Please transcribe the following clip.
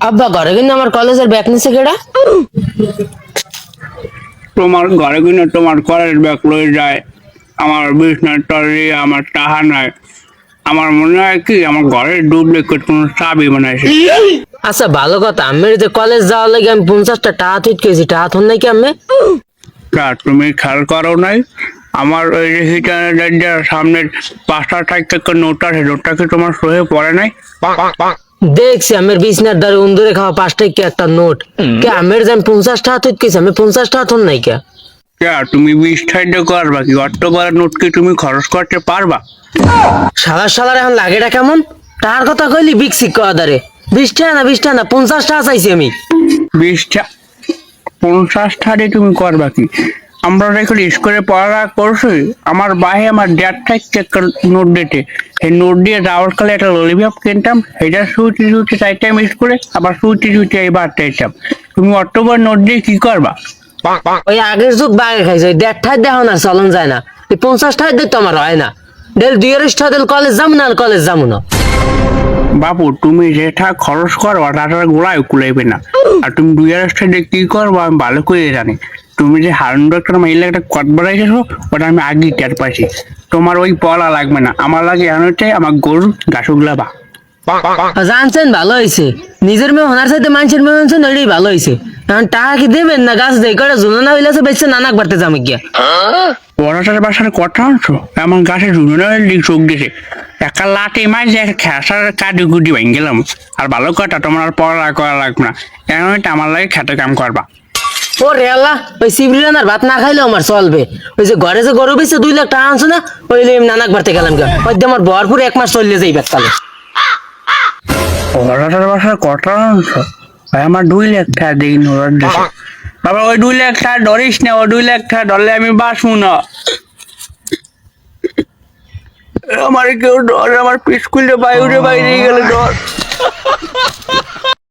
আব্বা ঘরে কিন্তু আমার কলেজের ব্যাগ নিছে কেডা? তোমার ঘরে কিনে তোমার কলেজ ব্যাগ লয়ে যায়, আমার বিছনার তলে আমার টাহা নাই। আমার মনে হয় কি আমার ঘরের ডুপ্লিকেট কোনো চাবি বানাইছে। আচ্ছা ভালো কথা, আমি যে কলেজ যাওয়ার লাগে আমি 50টা টাকা থুইকেছি, টাকা থন নাই কি আমি? তা তুমি খেয়াল করো নাই? আমার ওই যে হিটারের সামনের 5 টাকা নোট আছে, নোটটা কি তোমার সহে পড়ে নাই? দেখছি আমের বিছনার দ্বারে উন্দুরে খাওয়া 5 টাকা একটা নোট। কে আমের যে আমি 50 টাকা থুইকেছি, আমি 50 টাকা থন নাই কে? তুমি 20 করবা কি? অত বড় নোট কি তুমি খরচ করতে পারবা? শালার এখন লাগেটা কেমন? টাকার কথা কইলি বিকসিক কয়া দারে। 20 টাকা না 20 টাকা না 50 টাকা চাইছি আমি। 20টা 50 তুমি করবা কি? আমরা যখন স্কুলে পড়ালেখা করছি, আমার ভাই আমার ড্যাড থেকে নোট দিতে, সেই নোট দিয়ে যাওয়ার কালে একটা ললিপপ কিনতাম, সেটা সুইটি সুইটি চাইতাম স্কুলে, আবার সুইটি সুইটি এইবার চাইতাম। তুমি অত বড় নোট দিয়ে কি করবা? ওই আগের যুগ বাগে খাইছে, ওই 1.5 টাকা দেখো না চলন যায় না। এই 50 টাকা দিতে আমার হয় না। ডেল 2 টাকা দিল কলেজ যাবো না, আর কলেজ যাবো না। বাবু তুমি যেটা খরচ করবা তাটা গোড়ায় কুলাইবে না। আর তুমি 2 দিয়ে কি করবো আমি ভালো করে জানি। তুমি যে হারুন একটা মহিলা একটা কট বাড়াইছো, ওটা আমি আগেই টের পাইছি। তোমার ওই পড়া লাগবে না, আমার লাগে এখন হচ্ছে আমার গরু ঘাসগুলা বা। জানছেন ভালো হয়েছে, নিজের মেয়ে হোনার সাথে মানুষের মেয়ে হচ্ছেন, ওইটাই ভালো হয়েছে। এখন টাকা কি দেবেন না গাছ দেয় কটা ঝুলনা হইলেছে বেচছে নানাক বাড়তে যাম গিয়া। পড়াটার বাসার কথা আনছো, এমন গাছে ঝুঁড়ে চোখ দিছে, একটা লাঠি মাছ একটা খেসার কাটি কুটি ভেঙে গেলাম। আর ভালো কথা, তোমার আর পড়া করা লাগবে না, এখন হচ্ছে আমার লাগে খেতে কাম করবা। ও রে আল্লাহ, ওই শিবলি রান্নার ভাত না খাইলেও আমার চলবে। ওই যে ঘরে যে গরু বেচছে 2 লাখ টাকা আনছো না, ওই নানাক বাড়তে গেলাম গা। ওই দিয়ে আমার ভরপুর 1 মাস চললে যাই ব্যাগকালে। পড়াটার বাসার কথা আনছো, ভাই আমার 2 লাখ টাকা দিই নোরার দেশে। বাবা ওই 2 লাখ টাকা ধরিস না, ওই 2 লাখ টাকা ধরলে আমি বাঁচবো না। আমার কেউ ডর, আমার স্কুলে বাইরে বাইরে গেলে ডর।